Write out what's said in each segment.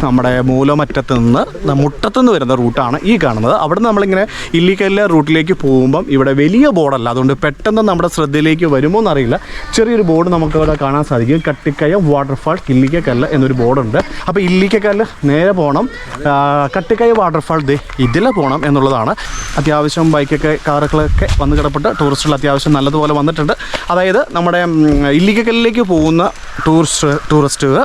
നമ്മുടെ മൂലമറ്റത്ത് നിന്ന് മുട്ടത്തുനിന്ന് വരുന്ന റൂട്ടാണ് ഈ കാണുന്നത്. അവിടെ നിന്ന് നമ്മളിങ്ങനെ ഇല്ലിക്കല്ല് റൂട്ടിലേക്ക് പോകുമ്പം ഇവിടെ വലിയ ബോർഡല്ല, അതുകൊണ്ട് പെട്ടെന്ന് നമ്മുടെ ശ്രദ്ധയിലേക്ക് വരുമോ എന്നറിയില്ല. ചെറിയൊരു ബോർഡ് നമുക്ക് അവിടെ കാണാൻ സാധിക്കും. കട്ടിക്കയം വാട്ടർഫാൾസ് ഇല്ലിക്കൽ കല്ല് എന്നൊരു ബോർഡുണ്ട്. അപ്പോൾ ഇല്ലിക്കൽ കല്ല് നേരെ പോകണം, കട്ടിക്കയം വാട്ടർഫാൾ ഇതിലെ പോകണം എന്നുള്ളതാണ്. അത്യാവശ്യം ബൈക്കൊക്കെ കാറുകളൊക്കെ വന്ന് കിടപ്പെട്ട് ടൂറിസ്റ്റുകൾ അത്യാവശ്യം നല്ലതുപോലെ വന്നിട്ടുണ്ട്. അതായത് നമ്മുടെ ഇല്ലിക്കൽ കല്ലിലേക്ക് പോകുന്ന ടൂറിസ്റ്റുകൾ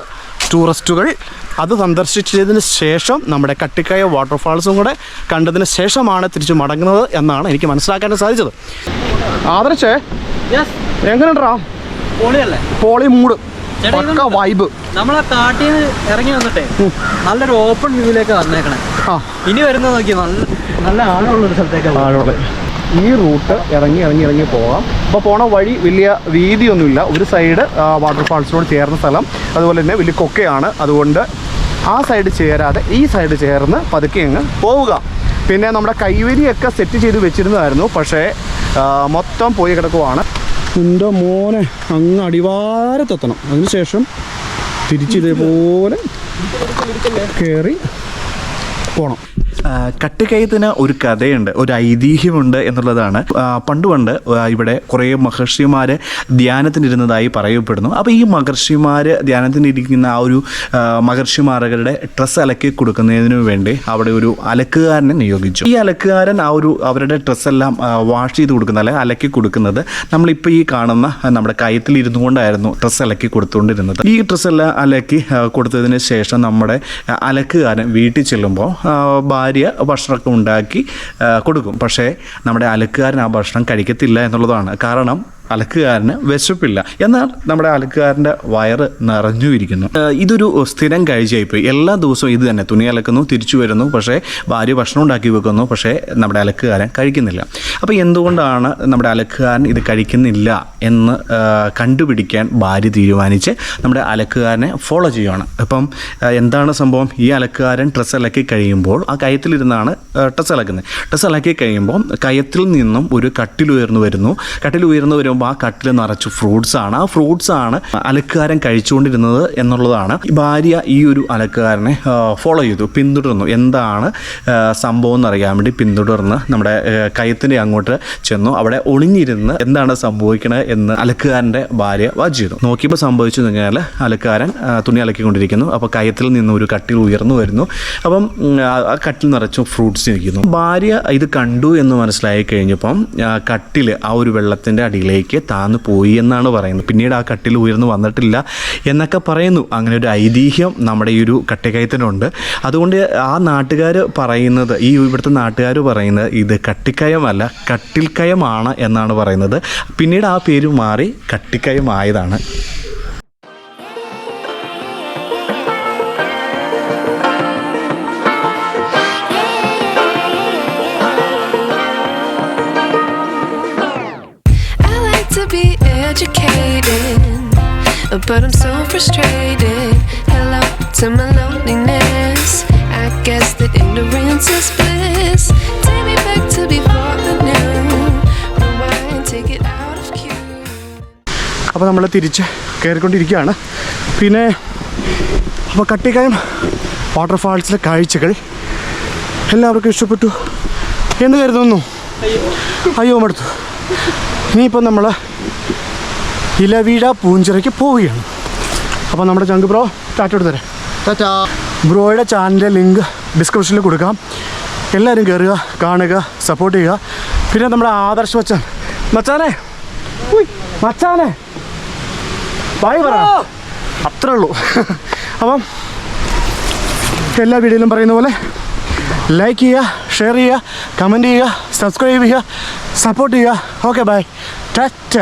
അത് സന്ദർശിച്ചതിന് ശേഷം നമ്മുടെ കട്ടിക്കയം വാട്ടർഫാൾസും കൂടെ കണ്ടതിന് ശേഷമാണ് തിരിച്ച് മടങ്ങുന്നത് എന്നാണ് എനിക്ക് മനസ്സിലാക്കാൻ സാധിച്ചത്. ആദർശേ എങ്ങനെയുണ്ടാ? പോളി മൂഡ് വൈബ്. നമ്മളെ കാട്ടിൽ നിന്ന് ഇറങ്ങി വന്നിട്ടേ നല്ലൊരു ഓപ്പൺ വ്യൂവിലേക്ക് വന്നേക്കണേ. ഇനി വരുന്നത് നോക്കി നല്ല ആഴമുള്ളൊരു സ്ഥലത്തേക്ക്. ഈ റൂട്ട് ഇറങ്ങി പോകാം. അപ്പോൾ പോണ വഴി വലിയ വീതിയൊന്നുമില്ല. ഒരു സൈഡ് വാട്ടർഫാൾസിനോട് ചേർന്ന സ്ഥലം, അതുപോലെ തന്നെ വലിയ കൊക്കയാണ്. അതുകൊണ്ട് ആ സൈഡ് ചേരാതെ ഈ സൈഡ് ചേർന്ന് പതുക്കെ അങ്ങ് പോവുക. പിന്നെ നമ്മുടെ കൈവരിയൊക്കെ സെറ്റ് ചെയ്ത് വെച്ചിരുന്നതായിരുന്നു, പക്ഷേ മൊത്തം പോയി കിടക്കുവാണ്. എൻ്റെ മോനെ അങ്ങ് അടിവാരത്തെത്തണം, അതിനുശേഷം തിരിച്ചിതേപോലെ കയറി പോകണം. കട്ടിക്കയത്തിന് ഒരു കഥയുണ്ട്, ഒരു ഐതിഹ്യമുണ്ട് എന്നുള്ളതാണ്. പണ്ട് ഇവിടെ കുറേ മഹർഷിമാർ ധ്യാനത്തിനിരുന്നതായി പറയപ്പെടുന്നു. അപ്പോൾ ഈ മഹർഷിമാർ ധ്യാനത്തിനിരിക്കുന്ന ആ ഒരു മഹർഷിമാരുടെ ഡ്രസ്സ് അലക്കി കൊടുക്കുന്നതിന് വേണ്ടി അവിടെ ഒരു അലക്കുകാരനെ നിയോഗിച്ചു. ഈ അലക്കുകാരൻ അവരുടെ ഡ്രസ്സെല്ലാം വാഷ് ചെയ്ത് കൊടുക്കുന്നത്, അല്ലെങ്കിൽ അലക്കി കൊടുക്കുന്നത് നമ്മളിപ്പോൾ ഈ കാണുന്ന നമ്മുടെ കയത്തിൽ ഇരുന്നു കൊണ്ടായിരുന്നു ഡ്രസ്സ് അലക്കി കൊടുത്തുകൊണ്ടിരുന്നത്. ഈ ഡ്രസ്സെല്ലാം അലക്കി കൊടുത്തതിന് ശേഷം നമ്മുടെ അലക്കുകാരൻ വീട്ടിൽ ചെല്ലുമ്പോൾ ഭാര്യ ഭക്ഷണമൊക്കെ ഉണ്ടാക്കി കൊടുക്കും. പക്ഷേ നമ്മുടെ അലക്കുകാരൻ ആ ഭക്ഷണം കഴിക്കത്തില്ല എന്നുള്ളതാണ്. കാരണം അലക്കുകാരന് വിശപ്പില്ല, എന്നാൽ നമ്മുടെ അലക്കുകാരൻ്റെ വയറ് നിറഞ്ഞു ഇരിക്കുന്നു. ഇതൊരു സ്ഥിരം കാഴ്ചയായിപ്പോയി. എല്ലാ ദിവസവും ഇത് തന്നെ, തുണി അലക്കുന്നു, തിരിച്ചു വരുന്നു, പക്ഷേ ഭാര്യ ഭക്ഷണം ഉണ്ടാക്കി വെക്കുന്നു, പക്ഷേ നമ്മുടെ അലക്കുകാരൻ കഴിക്കുന്നില്ല. അപ്പോൾ എന്തുകൊണ്ടാണ് നമ്മുടെ അലക്കുകാരൻ ഇത് കഴിക്കുന്നില്ല എന്ന് കണ്ടുപിടിക്കാൻ ഭാര്യ തീരുമാനിച്ച് നമ്മുടെ അലക്കുകാരനെ ഫോളോ ചെയ്യുകയാണ്. അപ്പം എന്താണ് സംഭവം? ഈ അലക്കുകാരൻ ഡ്രസ്സ് അലക്കി കഴിയുമ്പോൾ ആ കയത്തിലിരുന്നാണ് ഡ്രസ്സ് അലക്കുന്നത്. ഡ്രസ്സ് അലക്കി കഴിയുമ്പോൾ കയത്തിൽ നിന്നും ഒരു കട്ടിലുയർന്നു വരുന്നു. കട്ടിലുയർന്നു വരുമ്പോൾ ആ കട്ടിൽ നിറച്ച് ഫ്രൂട്ട്സാണ്. ആ ഫ്രൂട്ട്സാണ് അലക്കുകാരൻ കഴിച്ചുകൊണ്ടിരുന്നത് എന്നുള്ളതാണ്. ഭാര്യ ഈ ഒരു അലക്കുകാരനെ ഫോളോ ചെയ്തു, പിന്തുടർന്നു. എന്താണ് സംഭവം എന്നറിയാൻ വേണ്ടി പിന്തുടർന്ന് നമ്മുടെ കയത്തിൻ്റെ അങ്ങോട്ട് ചെന്നു. അവിടെ ഒളിഞ്ഞിരുന്ന് എന്താണ് സംഭവിക്കണത് എന്ന് അലക്കുകാരൻ്റെ ഭാര്യ വാച്ച് ചെയ്തു. നോക്കിയപ്പോൾ സംഭവിച്ചു കഴിഞ്ഞാൽ അലക്കുകാരൻ തുണി അലക്കിക്കൊണ്ടിരിക്കുന്നു. അപ്പോൾ കയത്തിൽ നിന്ന് ഒരു കട്ടിൽ ഉയർന്നു വരുന്നു. അപ്പം ആ കട്ടിൽ നിറച്ചും ഫ്രൂട്ട്സ് ഇരിക്കുന്നു. ഭാര്യ ഇത് കണ്ടു എന്ന് മനസ്സിലായി കഴിഞ്ഞപ്പം കട്ടിൽ ആ ഒരു വെള്ളത്തിൻ്റെ അടിയിലേക്ക് താന്നു പോയി എന്നാണ് പറയുന്നത്. പിന്നീട് ആ കട്ടിൽ ഉയർന്നു വന്നിട്ടില്ല എന്നൊക്കെ പറയുന്നു. അങ്ങനെ ഒരു ഐതിഹ്യം നമ്മുടെ ഈ ഒരു കട്ടിക്കയത്തിനുണ്ട്. അതുകൊണ്ട് ആ നാട്ടുകാർ പറയുന്നത്, ഈ ഇവിടുത്തെ നാട്ടുകാർ പറയുന്നത് ഇത് കട്ടിക്കയമല്ല കട്ടിൽക്കയമാണ് എന്നാണ് പറയുന്നത്. പിന്നീട് ആ പേര് മാറി കട്ടിക്കയം ആയതാണ്. But I'm so frustrated. Hello to my loneliness. I guess that ignorance is bliss. Take me back to before the new. Rewind, take it out of cue. അപ്പോൾ നമ്മൾ തിരിച്ച് കയറിക്കൊണ്ടിരിക്കുകയാണ്. പിന്നെ അപ്പോൾ കട്ടിക്കയം വാട്ടർഫാൾസിലെ കാഴ്ചകൾ എല്ലാവർക്കും ഇഷ്ടപ്പെട്ടു എന്ന് കരുതുന്നു. അയ്യോ മടുത്തു. ഇനിയിപ്പോൾ നമ്മൾ ഇലവീഴാപൂഞ്ചിറയ്ക്ക് പോവുകയാണ്. അപ്പോൾ നമ്മുടെ ചങ്ക് ബ്രോ ടാറ്റ എടുത്തരാം. ടാറ്റാ. ബ്രോയുടെ ചാനലിൻ്റെ ലിങ്ക് ഡിസ്ക്രിപ്ഷനിൽ കൊടുക്കാം. എല്ലാവരും കയറുക, കാണുക, സപ്പോർട്ട് ചെയ്യുക. പിന്നെ നമ്മുടെ ആദർശ് മച്ചാനെ ബായ് പറ, അത്രേ ഉള്ളൂ. അപ്പം എല്ലാ വീഡിയോയിലും പറയുന്ന പോലെ ലൈക്ക് ചെയ്യുക, ഷെയർ ചെയ്യുക, കമൻറ്റ് ചെയ്യുക, സബ്സ്ക്രൈബ് ചെയ്യുക, സപ്പോർട്ട് ചെയ്യുക. Okay bye, Tata.